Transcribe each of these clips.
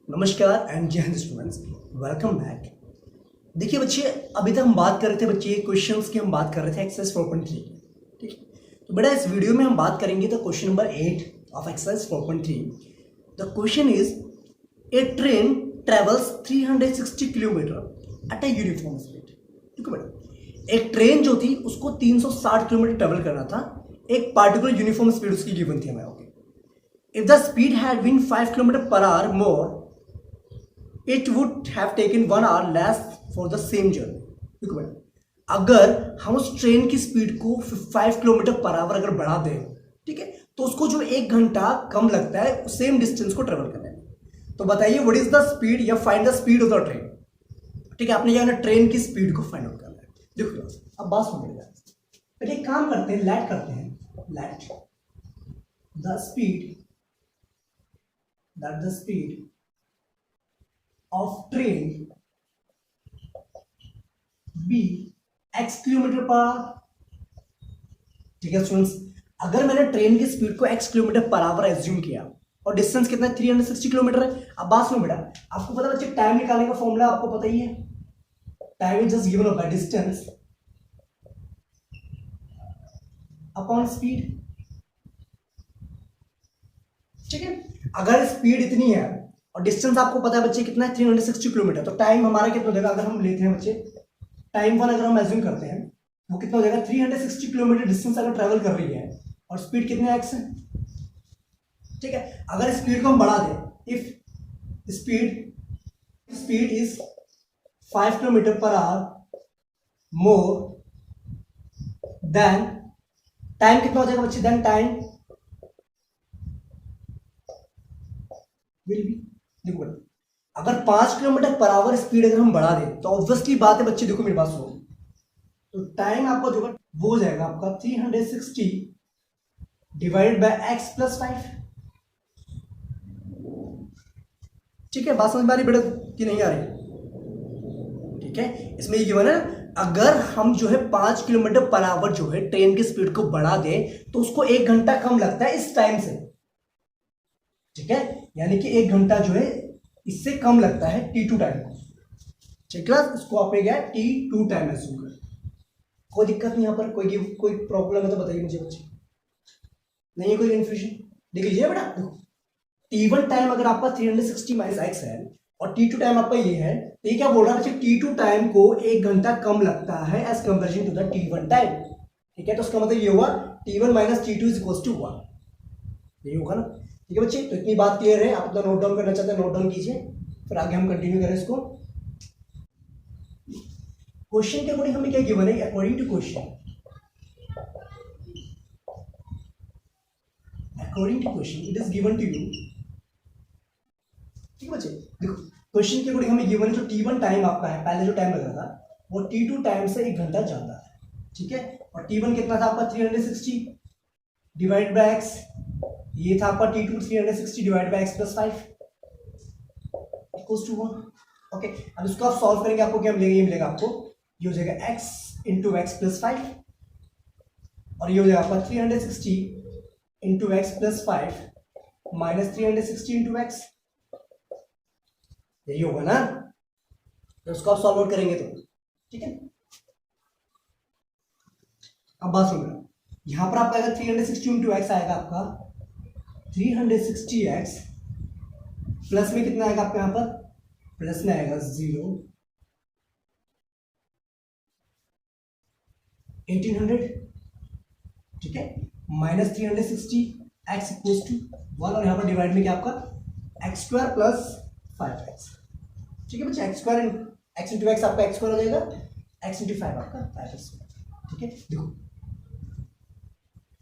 नमस्कार एंड जय Hind students, welcome back. देखिए बच्चे, अभी तक हम बात कर रहे थे बच्चे क्वेश्चंस की, हम बात कर रहे थे एक्सरसाइज 4.3। ठीक है, तो बेटा इस वीडियो में हम बात करेंगे तो question number 8 of exercise 4.3। The question is a train travels 360 kilometre at a uniform speed. ठीक है बेटा, एक ट्रेन जो थी उसको 360 किलोमीटर ट्रेवल करना था, एक पार्टिकुलर यूनिफॉर्म स्पीड उसकी गिवन थी हमें। Okay, if the speed had been 5 kilometre per hour more, it would have taken 1 hour less for the same journey. अगर हम उस ट्रेन की स्पीड को 5 किलोमीटर पर आवर अगर बढ़ा दें, ठीक है, तो उसको जो 1 घंटा कम लगता है सेम डिस्टेंस को ट्रेवल करने में। तो बताइए व्हाट इज द स्पीड या find the speed of the train. ठीक है, आपने क्या करना, ट्रेन की स्पीड को फाइंड आउट करना है। देखो अब बात सुनिएगा, पहले एक काम करते हैं, लेट करते हैं, let the speed of train be x kilometre per our. ठीक है स्टूडेंट्स, अगर मैंने ट्रेन की स्पीड को x kilometre per our assume किया और डिस्टेंस कितना है, 360 किलोमीटर है। अब बात सुनो बेटा, आपको पता बच्चे टाइम निकालने का फॉर्मूला आपको पता ही है। Time is just given by distance upon speed. ठीक है, अगर स्पीड इतनी है और डिस्टेंस आपको पता है बच्चे कितना है, 360 किलोमीटर, तो टाइम हमारा कितना हो जाएगा, अगर हम लेते हैं बच्चे टाइम 1 अगर हम एज्यूम करते हैं, वो कितना हो जाएगा, 360 किलोमीटर डिस्टेंस अगर ट्रेवल कर रही है और स्पीड कितने एक्स है। ठीक है, अगर स्पीड को हम बढ़ा दें, if speed is 5 kilometre per hour more than time कितना हो जाएगा बच्चे, देन टाइम विल बी, देखो अगर 5 किलोमीटर पर आवर स्पीड अगर हम बढ़ा दें तो ऑब्वियसली बात है बच्चे, देखो मेरी बात सुनो, तो टाइम आपको जो वो हो जाएगा आपका 360 डिवाइडेड बाय एक्स प्लस 5। ठीक है, बात समझ में आ रही बेटा कि नहीं आ रही? ठीक है, इसमें ये गिवन है, अगर हम जो है 5 किलोमीटर पर आवर जो है ट्रेन की स्पीड को बढ़ा दें तो उसको 1 घंटा कम लगता है इस टाइम से। ठीक है, यानी कि 1 घंटा जो है इससे कम लगता है T2 टाइम को। ठीक है, इसको आपने क्या T2 टाइम एज्यूम कर। कोई दिक्कत नहीं यहाँ पर, कोई प्रॉब्लम है तो बताइए मुझे बच्चे, नहीं है कोई कंफ्यूजन? देख लीजिए बेटा, देखो T1 टाइम अगर आपका 360 माइनस एक्स है और T2 टाइम आपका ये है, तो ये क्या बोल रहा है बच्चे, T2 टाइम को 1 घंटा कम लगता है as comparison to the T1 time. ठीक है, तो उसका मतलब ये हुआ T1 minus T2 is equal to 1, यही होगा ना। ठीक है बच्चे, तो इतनी बात क्लियर है, आप तो नोट डाउन करना चाहते हैं नोट डाउन कीजिए, फिर आगे हम कंटिन्यू करें इसको। क्वेश्चन के अकॉर्डिंग हमें क्या गिवन है, according to question it is given to you. ठीक है बच्चे, देखो क्वेश्चन के अकॉर्डिंग हमें गिवन है जो T1 टाइम आपका है, पहले जो टाइम लग रहा था वो T2 टाइम से 1 घंटा ज्यादा है। ठीक है, और T1 कितना था आपका, 360 डिवाइड बाय एक्स, ये था आपका T2 360 divide by x plus 5 equals to 1। Okay, अब इसको आप सॉल्व करेंगे, आपको क्या मिलेगा, ये मिलेगा आपको, ये हो जाएगा x इंटू एक्स प्लस 5 और ये हो जाएगा आपका 360 into x plus 5 minus 360 into x, यही होगा ना। तो उसको आप सॉल्व आउट करेंगे तो ठीक है। अब बात सुनिए, यहां पर आपका अगर 360 इंटू एक्स आएगा आपका 360x प्लस में कितना आएगा आपका, यहां पर प्लस में आएगा 0, 1800। ठीक है, माइनस 360 x इक्वल्स टू 1 और यहां पर डिवाइड में क्या आपका एक्स स्क्वायर प्लस 5x। ठीक है बच्चे, x square x into x आपका एक्स स्क्वायर हो जाएगा, एक्स इंटू 5 आपका 5x। ठीक है, देखो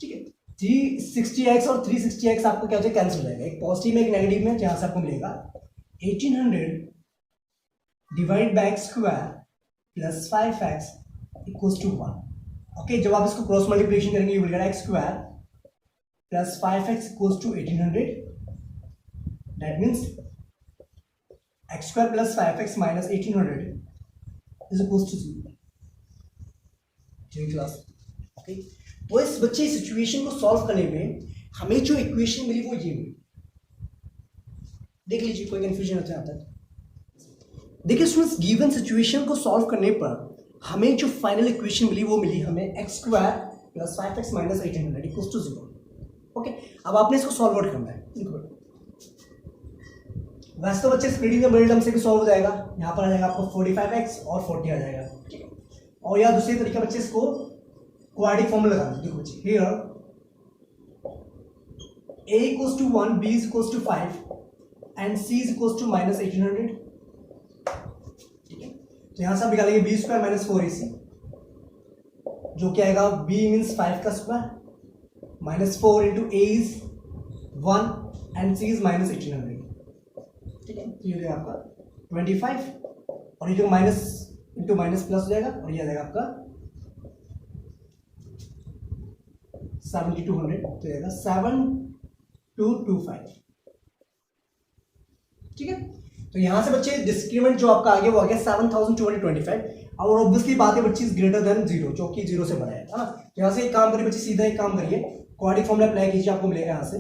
ठीक है, 360x और 360x आपको क्या हो जाएगा, कैंसिल हो जाएगा, एक पॉजिटिव में एक नेगेटिव में, जहां से आपको मिलेगा 1800 divide by x square plus 5x equals to 1। Okay, जब आप इसको क्रॉस मल्टीप्लिकेशन करेंगे, you will get x square plus 5x equals to 1800, that means x square plus 5x minus 1800 is equals to 0। ठीक क्लास? ओके, तो इस बच्चे situation को solve करने में हमें जो इक्वेशन मिली वो ये मिली। देख लीजिए कोई कंफ्यूजन होता है यहाँ तक। देखिए स्टूडेंट्स, गिवन सिचुएशन को सॉल्व करने पर हमें जो फाइनल इक्वेशन मिली वो मिली हमें x² + 5x - 800 = 0। ओके, अब आपने इसको सॉल्व आउट करना है। वैसे तो बच्चे स्प्लिटिंग द मिडिल टर्म से भी सॉल्व हो जाएगा। यहाँ पर आ जाएगा आपको 45x और 40 आ जाएगा, ठीक है। और या दूसरी तरीका बच्चे इसको क्वाड्रेटिक फॉर्म में लगाना। देखो बच्चे, here a = 1, b = 5 and c = -1800, ठीक है। तो यहां से आप निकालेंगे b² - 4ac, जो क्या आएगा, b मीन्स 5 का square -4 × a is 1 and c is -1800, ठीक है। तो ये हो जाएगा आपका 25 और ये जो माइनस इंटू माइनस प्लस हो जाएगा और ये आ जाएगा आपका 7200, तो जाएगा 7225, ठीक है। तो यहां से बच्चे डिस्क्रीमेंट जो आपका आगे वो आ गया 7225। और ऑब्वियसली बात है बच्चे ग्रेटर देन 0, जो कि 0 से बड़ा है ना। तो यहां से एक काम करिए बच्चे, सीधा एक काम करिए, क्वाड्रेटिक फॉर्मूला अप्लाई कीजिए, आपको मिलेगा यहां से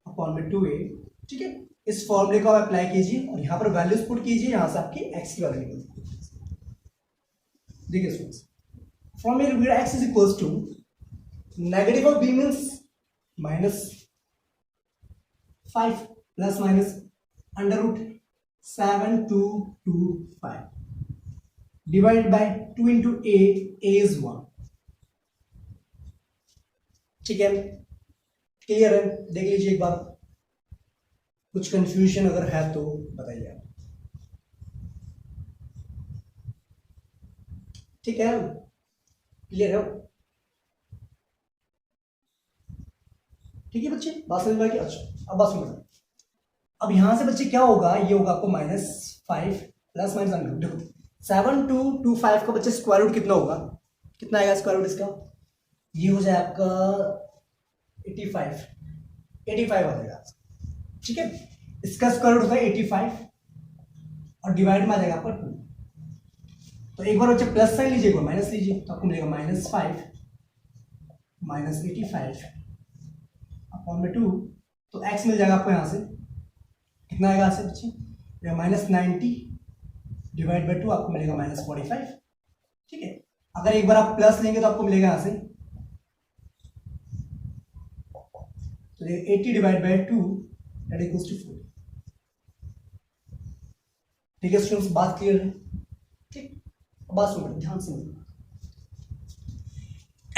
अपॉन में 2a, ठीक है। इस फॉर्मूले को आप अप्लाई कीजिए और यहां पर वैल्यूज पुट कीजिए, यहां से आपकी x की वैल्यू निकलेगी। देखिए students, from here we get x is equals to negative of b means -5 plus minus under root 7225 divided by 2 into a is 1, ठीक है। क्लियर है? देख लीजिए एक बार, कुछ कंफ्यूजन अगर है तो बताइए आप, ठीक है। क्लियर है? ठीक है बच्चे, बात समझ में आ गई? अच्छा, अब बात समझ। अब यहां से बच्चे क्या होगा, ये होगा आपको -5 प्लस माइनस अंडर। देखो 7225 का बच्चे स्क्वायर रूट कितना होगा, कितना आएगा स्क्वायर रूट इसका, ये हो जाए आपका 85 आ जाएगा, ठीक है। इसका स्क्वायर रूट होता है 85 और डिवाइड में आ जाएगा आपका 2। तो एक बार बच्चे प्लस साइन लीजिए, एक बार माइनस लीजिए, तो आपको मिलेगा -5 -85 अपॉन में 2। तो x मिल जाएगा आपको यहां से, कितना आएगा यहाँ से बच्चे, -90 डिवाइड बाई 2, आपको मिलेगा -45, ठीक है। अगर एक बार आप प्लस लेंगे तो आपको मिलेगा यहां से, तो 80 divide by 2 that equals to 4, ठीक है स्टूडेंट्स, बात क्लियर है? ठीक, बात सुनो ध्यान से।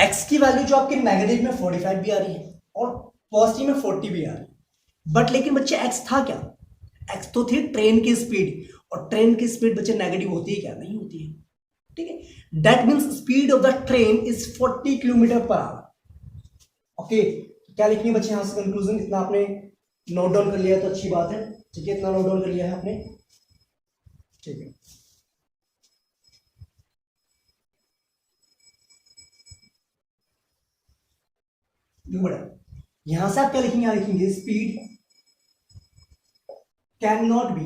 x की वैल्यू जो आपके नेगेटिव में 45 भी आ रही है और पॉजिटिव में 40 भी आ रही है, बट लेकिन बच्चे x था क्या, x तो थी ट्रेन की स्पीड, और ट्रेन की स्पीड बच्चे नेगेटिव होती है क्या, नहीं होती है, ठीक है। That means speed of the train is 40 km/h। Okay, क्या लिखनी है बच्चे यहां से कंक्लूजन, इतना आपने नोट डाउन कर लिया तो अच्छी बात है, ठीक है। इतना नोट डाउन कर लिया है आपने, ठीक है। बड़ा यहां से आप क्या लिखेंगे, यहां लिखेंगे speed can not be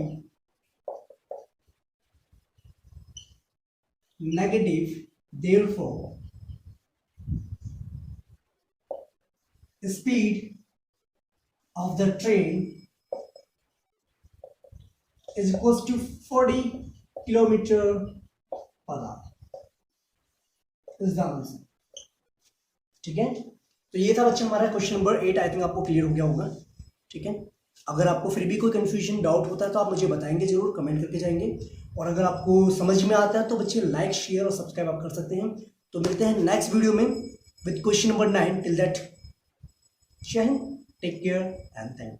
negative, therefore speed of the train is equals to 40 km/h is the answer, ठीक है। तो ये था बच्चे हमारा क्वेश्चन नंबर 8। आई थिंक आपको क्लियर हो गया होगा, ठीक है। अगर आपको फिर भी कोई कंफ्यूजन डाउट होता है तो आप मुझे बताएंगे, जरूर कमेंट करके जाएंगे। और अगर आपको समझ में आता है तो बच्चे लाइक शेयर और सब्सक्राइब आप कर सकते हैं। तो मिलते हैं नेक्स्ट वीडियो में with question number 9। Till that, जय हिंद, take care and thank you.